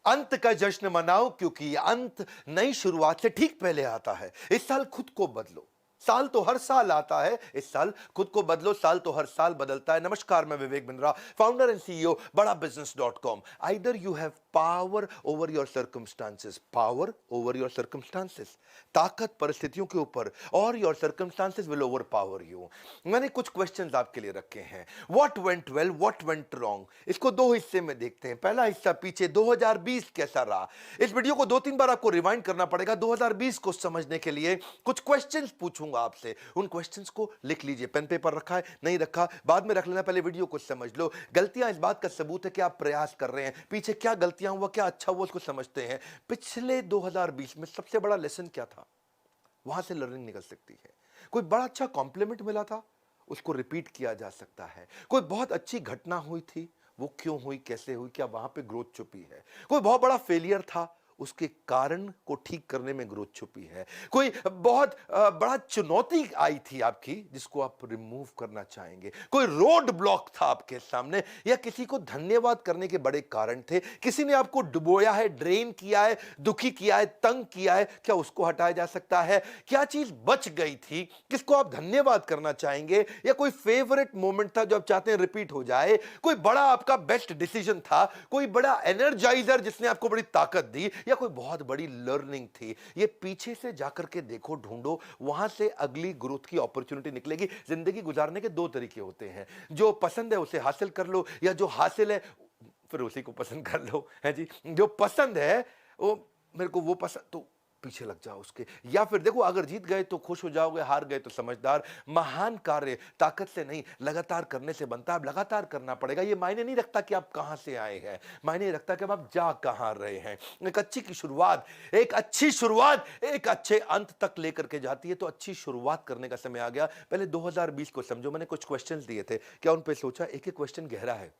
अंत का जश्न मनाओ क्योंकि अंत नई शुरुआत से ठीक पहले आता है। इस साल खुद को बदलो। साल तो हर साल आता है, इस साल खुद को बदलो, साल तो हर साल बदलता है। नमस्कार, मैं Vivek Bindra, founder and CEO बड़ा business .com। Either you have power over your circumstances, power over your circumstances, ताकत परिस्थितियों के ऊपर, और your circumstances will over power you. मैंने कुछ क्वेश्चंस आपके लिए रखे हैं। What went well, what went wrong, इसको दो हिस्से में देखते हैं। पहला हिस्सा पीछे 2020 कैसा रहा। इस वीडियो को 2-3 बार आपको रिवाइंड करना पड़ेगा 2020 को समझने के लिए। कुछ क्वेश्चंस पूछूंगा आपसे, उन क्वेश्चंस को लिख लीजिए। पेन पेपर रखा है, नहीं रखा बाद में रख लेना, पहले वीडियो को समझ लो। गलतियां इस बात का सबूत है कि आप प्रयास कर रहे हैं। पीछे क्या गलतियां हुआ, क्या अच्छा हुआ, उसको समझते हैं। पिछले 2020 में सबसे बड़ा लेसन क्या था, वहां से लर्निंग निकल सकती है। कोई बड़ा अच्छा कॉम्प्लीमेंट मिला था, उसको रिपीट किया जा सकता है। कोई बहुत अच्छी घटना हुई थी, वो क्यों हुई, कैसे हुई, क्या वहां पे ग्रोथ छुपी है। कोई बहुत बड़ा फेलियर था, उसके कारण को ठीक करने में ग्रोथ छुपी है। कोई बहुत बड़ा चुनौती आई थी आपकी, जिसको आप रिमूव करना चाहेंगे। कोई रोड ब्लॉक था आपके सामने, या किसी को धन्यवाद करने के बड़े कारण थे। किसी ने आपको डुबोया है, ड्रेन किया है, दुखी किया है, तंग किया है, क्या उसको हटाया जा सकता है। क्या चीज बच गई थी, किसको आप धन्यवाद करना चाहेंगे। या कोई फेवरेट मोमेंट था जो आप चाहते हैं रिपीट हो जाए। कोई बड़ा आपका बेस्ट डिसीजन था, कोई बड़ा एनर्जाइजर जिसने आपको बड़ी ताकत दी, या कोई बहुत बड़ी लर्निंग थी। ये पीछे से जाकर के देखो, ढूंढो, वहां से अगली ग्रोथ की अपॉर्चुनिटी निकलेगी। जिंदगी गुजारने के दो तरीके होते हैं, जो पसंद है उसे हासिल कर लो, या जो हासिल है फिर उसी को पसंद कर लो, है जी। जो पसंद है वो, मेरे को वो पसंद, तो पीछे लग जाओ उसके। या फिर देखो, अगर जीत गए तो खुश हो जाओगे, हार गए तो समझदार। महान कार्य ताकत से नहीं, लगातार करने से बनता है। अब लगातार करना पड़ेगा। ये मायने नहीं रखता कि आप कहां से आए हैं, मायने रखता कि अब आप जा कहां रहे हैं। एक अच्छी की शुरुआत, एक अच्छी शुरुआत एक अच्छे अंत तक लेकर के जाती है। तो अच्छी शुरुआत करने का समय आ गया। पहले 2020 को समझो। मैंने कुछ क्वेश्चंस दिए थे, क्या उन पे सोचा। एक एक क्वेश्चन गहरा है,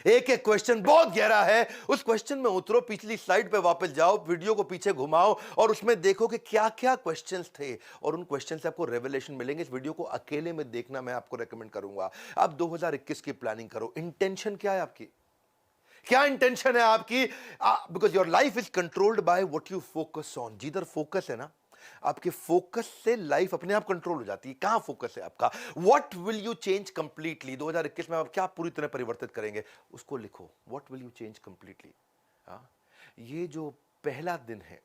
एक एक क्वेश्चन बहुत गहरा है। उस क्वेश्चन में उतरो, पिछली स्लाइड पे वापस जाओ, वीडियो को पीछे घुमाओ, और उसमें देखो कि क्या क्या क्वेश्चंस थे, और उन क्वेश्चन से आपको रेवलेशन मिलेंगे। इस वीडियो को अकेले में देखना मैं आपको रेकमेंड करूंगा। आप 2021 की प्लानिंग करो। इंटेंशन क्या है आपकी, क्या इंटेंशन है आपकी। Because your life is controlled by what you focus on. जिधर फोकस है ना, आपके फोकस से लाइफ अपने आप कंट्रोल हो जाती है। कहां फोकस है आपका। What will you change completely, 2021 में आप क्या पूरी तरह परिवर्तित करेंगे, उसको लिखो। What will you change completely. हाँ, ये जो पहला दिन है,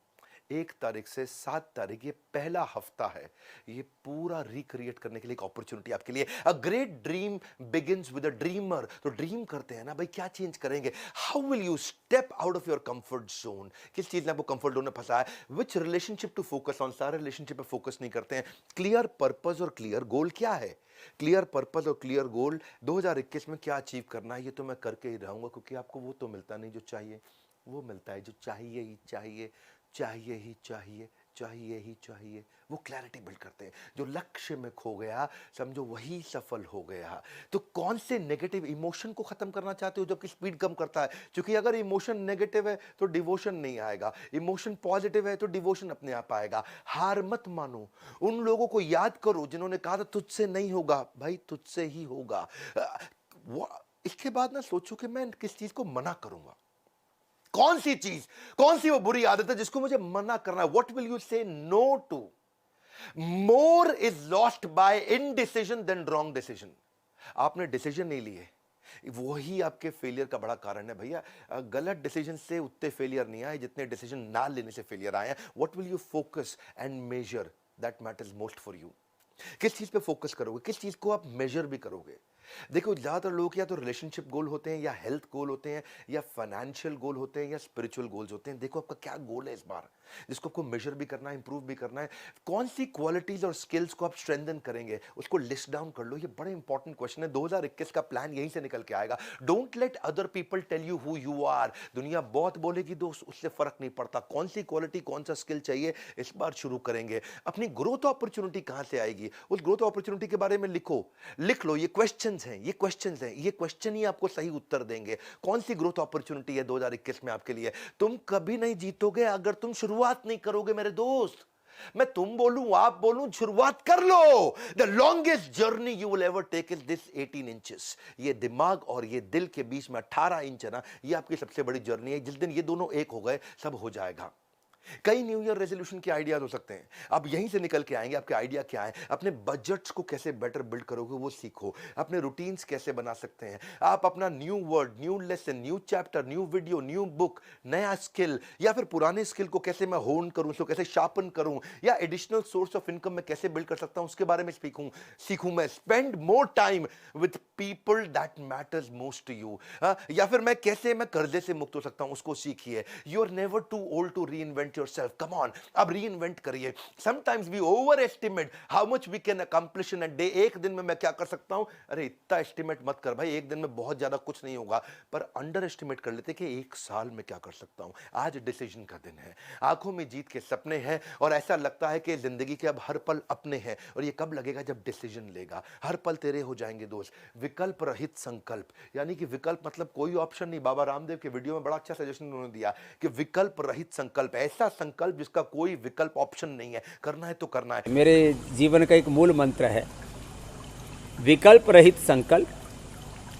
1 तारीख से 7 तारीख, ये पहला हफ्ता है। ये पूरा रिक्रिएट करने के लिए एक अपॉर्चुनिटी आपके लिए। A great dream begins with a dreamer. तो ड्रीम करते हैं ना भाई, क्या चेंज करेंगे। How will you step out of your comfort zone. किस चीज ने आपको कंफर्ट जोन में फंसा है। विच रिलेशनशिप टू फोकस ऑन। सारे रिलेशनशिप पे फोकस नहीं करते हैं। क्लियर पर्पस और क्लियर गोल क्या है। क्लियर पर्पस और क्लियर गोल, 2021 में क्या अचीव करना है, ये तो मैं करके ही रहूंगा, क्योंकि आपको वो तो मिलता नहीं जो चाहिए। वो मिलता है जो चाहिए ही चाहिए, चाहिए ही चाहिए, चाहिए ही चाहिए। वो क्लैरिटी बिल्ड करते हैं। जो लक्ष्य में खो गया, समझो वही सफल हो गया। तो कौन से नेगेटिव इमोशन को खत्म करना चाहते हो जो कि स्पीड कम करता है। क्योंकि अगर इमोशन नेगेटिव है तो डिवोशन नहीं आएगा, इमोशन पॉजिटिव है तो डिवोशन अपने आप आएगा। हार मत मानो। उन लोगों को याद करो जिन्होंने कहा था तुझसे नहीं होगा, भाई तुझसे ही होगा। इसके बाद ना सोचो कि मैं किस चीज को मना करूंगा। कौन सी चीज, कौन सी वो बुरी आदत है जिसको मुझे मना करना है। What will you say no to. More is lost by indecision than wrong decision. आपने डिसीजन नहीं लिए, वही आपके फेलियर का बड़ा कारण है भैया। गलत डिसीजन से उतने फेलियर नहीं आए जितने डिसीजन ना लेने से फेलियर आए हैं। What will you focus and measure, that matters most for you. किस चीज पे फोकस करोगे, किस चीज को आप मेजर भी करोगे। देखो, ज्यादातर लोग या तो रिलेशनशिप गोल होते हैं, या हेल्थ गोल होते हैं, या फाइनेंशियल गोल होते हैं, या स्पिरिचुअल गोल्स होते हैं। देखो आपका क्या गोल है इस बार, जिसको आपको मेजर भी करना है, इंप्रूव भी करना है। कौन सी क्वालिटीज और स्किल्स को आप स्ट्रेंथन करेंगे, उसको लिस्ट डाउन कर लो। ये बड़े इंपॉर्टेंट क्वेश्चन है। 2021 का प्लान यहीं से निकल के आएगा। Don't let other people tell you who you are. दुनिया बहुत बोलेगी दोस्त, उससे फर्क नहीं पड़ता। कौन सी क्वालिटी, कौन सा स्किल चाहिए, इस बार शुरू करेंगे। अपनी ग्रोथ अपॉर्चुनिटी कहां से आएगी, उस ग्रोथ अपॉर्चुनिटी के बारे में लिखो, लिख लो। ये क्वेश्चंस हैं, ये क्वेश्चंस हैं, ये क्वेश्चन ही आपको सही उत्तर देंगे। कौन सी ग्रोथ अपॉर्चुनिटी है 2021 में आपके लिए। तुम कभी नहीं जीतोगे अगर तुम शुरुआत नहीं करोगे मेरे दोस्त। मैं तुम बोलूं आप बोलूं, शुरुआत कर लो। The longest journey you will ever take is this 18 inches. ये दिमाग और ये दिल के बीच में 18 इंच है ना, ये आपकी सबसे बड़ी जर्नी है। जिस दिन ये दोनों एक हो गए, सब हो जाएगा। कई न्यू ईयर रेजोल्यूशन के आइडियाज हो सकते हैं, आप यहीं से निकल के आएंगे। आपके आइडिया क्या है? अपने बजट्स को कैसे बेटर बिल्ड करोगे वो सीखो। अपने रूटीन्स कैसे बना सकते हैं आप? अपना new word, new lesson, new chapter, new video, new book, नया स्किल, या फिर पुराने स्किल को कैसे मैं होन करूं, उसको कैसे शार्पन करूं, या एडिशनल सोर्स ऑफ इनकम में कैसे बिल्ड कर सकता हूं, उसके बारे में सीखूं मैं। Spend more time with people that matters most to you. या फिर मैं कैसे मैं कर्जे से मुक्त हो सकता हूं, उसको सीखिए। You are never too old to reinvent yourself. Come on, अब रीइन्वेंट करिए। Sometimes we overestimate how much we can accomplish in a day. एक दिन में मैं क्या कर सकता हूं? अरे इतना एस्टिमेट मत कर भाई, एक दिन में बहुत ज्यादा कुछ नहीं होगा, पर अंडर एस्टिमेट कर लेते कि एक साल में क्या कर सकता हूं। आज डिसीजन का दिन है, आंखों में जीत के सपने हैं, और ऐसा लगता है कि जिंदगी के अब हर पल अपने हैं। और ये कब लगेगा? जब डिसीजन लेगा। हर पल तेरे हो जाएंगे दोस्त। विकल्प रहित संकल्प, यानी कि विकल्प मतलब कोई ऑप्शन नहीं। बाबा रामदेव के वीडियो में बड़ा अच्छा सजेशन उन्होंने दिया कि विकल्प रहित संकल्प, ऐसा संकल्प जिसका कोई विकल्प ऑप्शन नहीं है। करना है तो करना है। मेरे जीवन का एक मूल मंत्र है, विकल्प रहित संकल्प,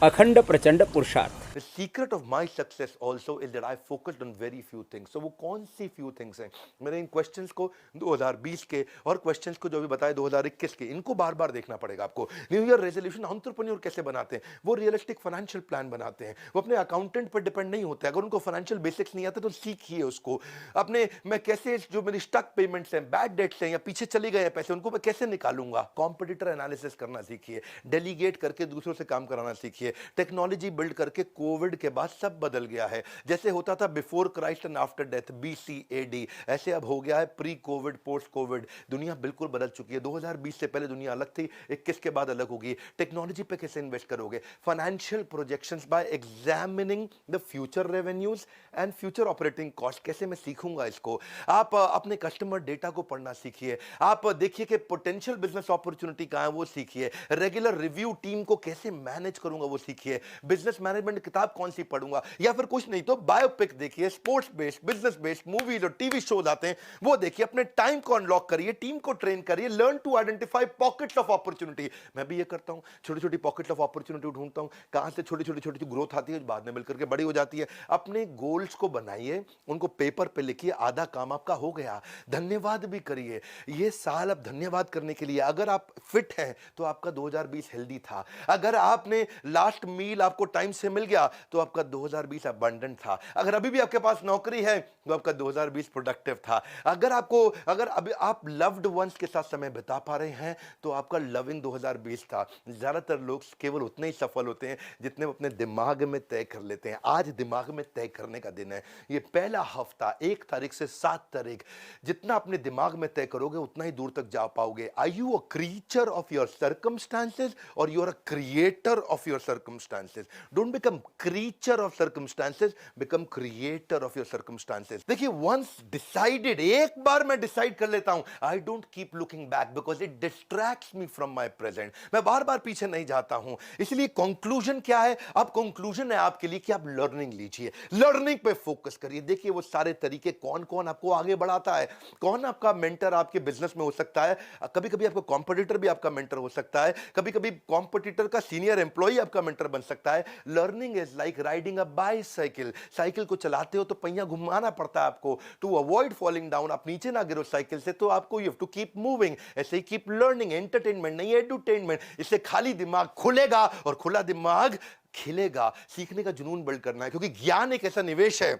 अखंड प्रचंड पुरुषार्थ। The secret of my success also is that I focused on very few things. So वो कौन सी few things हैं? मैंने इन क्वेश्चंस को 2020 के और क्वेश्चंस को जो भी बताए 2021 के, इनको बार बार देखना पड़ेगा आपको। न्यू ईयर रेजोल्यूशन एंटरप्रेन्योर कैसे बनाते हैं? वो रियलिस्टिक फाइनेंशियल प्लान बनाते हैं। वो अपने अकाउंटेंट पर डिपेंड नहीं होते। अगर उनको फाइनेंशियल बेसिक्स नहीं आते तो सीखिए उसको। अपने मैं कैसे जो मेरी स्टक पेमेंट्स हैं, बैड डेट्स हैं, या पीछे चले गए पैसे, उनको मैं कैसे निकालूंगा? कॉम्पिटिटर एनालिसिस करना सीखिए। डेलीगेट करके दूसरों से काम कराना सीखिए। टेक्नोलॉजी बिल्ड करके कोविड के बाद सब बदल गया है। जैसे होता था before Christ and after death, BC-AD, ऐसे अब हो गया है प्री कोविड, पोस्ट कोविड। दुनिया बिल्कुल बदल चुकी है। 2020 से पहले दुनिया अलग थी, 21 के बाद अलग होगी। टेक्नोलॉजी पे कैसे इन्वेस्ट करोगे? Financial projections bye examining the future revenues and future operating cost. कैसे मैं सीखूंगा इसको? आप अपने कस्टमर डेटा को पढ़ना सीखिए। आप देखिए कि पोटेंशियल बिजनेस अपॉर्चुनिटी कहां है, वो सीखिए। रेगुलर रिव्यू टीम को कैसे मैनेज करूंगा, वो सीखिए। बिजनेस मैनेजमेंट किताब कौन सी पढ़ूंगा, या फिर कुछ नहीं तो बायोपिक देखिए, sports based, business based movies और टीवी शोज आते हैं, वो देखिए। अपने टाइम को अनलॉक करिए, टीम को ट्रेन करिए। Learn to identify pockets of opportunity. मैं भी ये करता हूं, छोटी छोटी पॉकेट्स ऑफ अपॉर्चुनिटी ढूंढता हूं, कहां से छोटी छोटी छोटी ग्रोथ आती है, बाद में मिलकर के बड़ी हो जाती है। अपने गोल्स को बनाइए, उनको पेपर पे लिखिए, आधा काम आपका हो गया। धन्यवाद भी करिए। ये साल अब धन्यवाद करने के लिए। अगर आप फिट हैं तो आपका 2020 हेल्दी था। अगर आपने लास्ट मील आपको टाइम से मिल गया तो आपका 2020 अबंडेंट था। अगर अभी भी आपके पास नौकरी है तो आपका 2020 प्रोडक्टिव था। अगर अभी आप लव्ड वंस के साथ समय बिता पा रहे हैं तो आपका लविंग 2020 था। ज्यादातर लोग केवल उतने ही सफल होते हैं जितने वो अपने दिमाग में तय कर लेते हैं। आज दिमाग में तय करने का दिन है। ये पहला हफ्ता 1 तारीख से 7 तारीख, जितना अपने दिमाग में तय करोगे उतना ही दूर तक जा पाओगे। Are you a creature of your circumstances और you are a creator of your circumstances? Don't become creature of circumstances, become creator of your circumstances. देखिए, वंस डिसाइडेड, एक बार मैं डिसाइड कर लेता हूं, I don't keep looking back because it distracts me from my present. मैं बार बार पीछे नहीं जाता हूं। इसलिए कंक्लूजन क्या है? अब कंक्लूजन है आपके लिए कि आप लर्निंग लीजिए, लर्निंग पे फोकस करिए। देखिए वो सारे तरीके कौन कौन आपको आगे बढ़ाता है, कौन आपका मेंटर आपके बिजनेस में हो सकता है। कभी कभी आपका कॉम्पिटिटर भी आपका मेंटर हो सकता है, कभी कभी कॉम्पिटिटर का सीनियर एम्प्लॉय आपका मेंटर बन सकता है। Learning is like riding a bicycle. Cycle को चलाते हो तो पहिया घुमाना पड़ता है आपको, टू अवॉइड फॉलिंग डाउन। आप नीचे ना गिरो साइकिल से, तो आपको you have to keep moving. ऐसे ही कीप लर्निंग, एंटरटेनमेंट नहीं एडुटेनमेंट। इससे खाली दिमाग खुलेगा और खुला दिमाग खिलेगा। सीखने का जुनून बिल्ड करना है, क्योंकि ज्ञान एक ऐसा निवेश है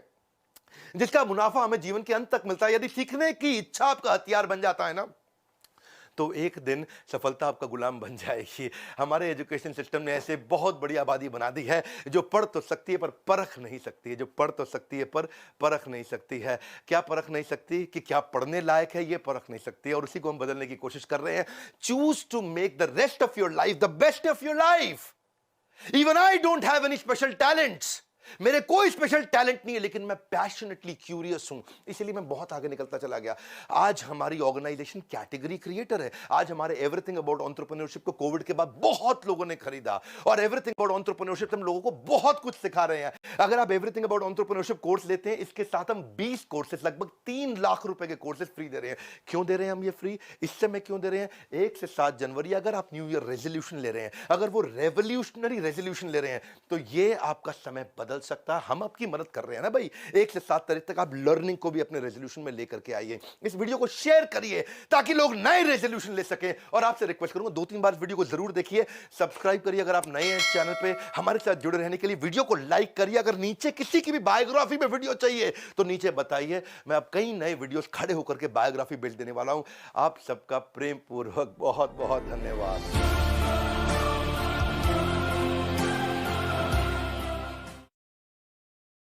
जिसका मुनाफा हमें जीवन के अंत तक मिलता है। यदि सीखने की इच्छा आपका हथियार बन जाता है ना, तो एक दिन सफलता आपका गुलाम बन जाएगी। हमारे एजुकेशन सिस्टम ने ऐसे बहुत बड़ी आबादी बना दी है जो पढ़ तो सकती है पर परख नहीं सकती है, जो पढ़ तो सकती है पर परख नहीं सकती है। क्या परख नहीं सकती? कि क्या पढ़ने लायक है, ये परख नहीं सकती है। और उसी को हम बदलने की कोशिश कर रहे हैं। Choose to make the rest of your life the best of your life. Even I don't have any special talents. मेरे कोई स्पेशल टैलेंट नहीं है, लेकिन मैं पैशनेटली क्यूरियस हूं, इसलिए मैं बहुत आगे निकलता चला गया। आज हमारी ऑर्गेनाइजेशन कैटेगरी क्रिएटर है। आज हमारे एवरीथिंग अबाउट एंटरप्रेन्योरशिप को कोविड के बाद बहुत लोगों ने खरीदा, और एवरीथिंग अबाउट एंटरप्रेन्योरशिप हम लोगों को बहुत कुछ सिखा रहे हैं। अगर आप एवरीथिंग अबाउट एंटरप्रेन्योरशिप कोर्स लेते हैं, इसके साथ हम 20 कोर्सेज, लगभग 3 लाख रुपए के कोर्सेज फ्री दे रहे हैं। क्यों दे रहे हैं हम ये फ्री? इस समय क्यों दे रहे हैं? 1 से 7 जनवरी अगर आप न्यू ईयर रेजोल्यूशन ले रहे हैं, अगर वो रेवोल्यूशनरी रेजोल्यूशन ले रहे हैं, तो ये आपका समय बदल सकता है। हम आपकी मदद कर रहे हैं ना भाई। 1 से 7 तारीख तक आप लर्निंग को भी अपने रेजोल्यूशन में लेकर के आइए। इस वीडियो को शेयर करिए ताकि लोग नए रेजोल्यूशन ले सकें। और आपसे रिक्वेस्ट करूंगा 2-3 बार वीडियो को जरूर देखिए, सब्सक्राइब करिए अगर आप नए हैं चैनल पे। हमारे साथ जुड़े रहने के लिए वीडियो को लाइक करिए। अगर नीचे किसी की भी बायोग्राफी में वीडियो चाहिए तो नीचे बताइए, मैं अब कई नए वीडियोस खड़े होकर के बायोग्राफी भेज देने वाला हूं। आप सबका प्रेम पूर्वक बहुत बहुत धन्यवाद।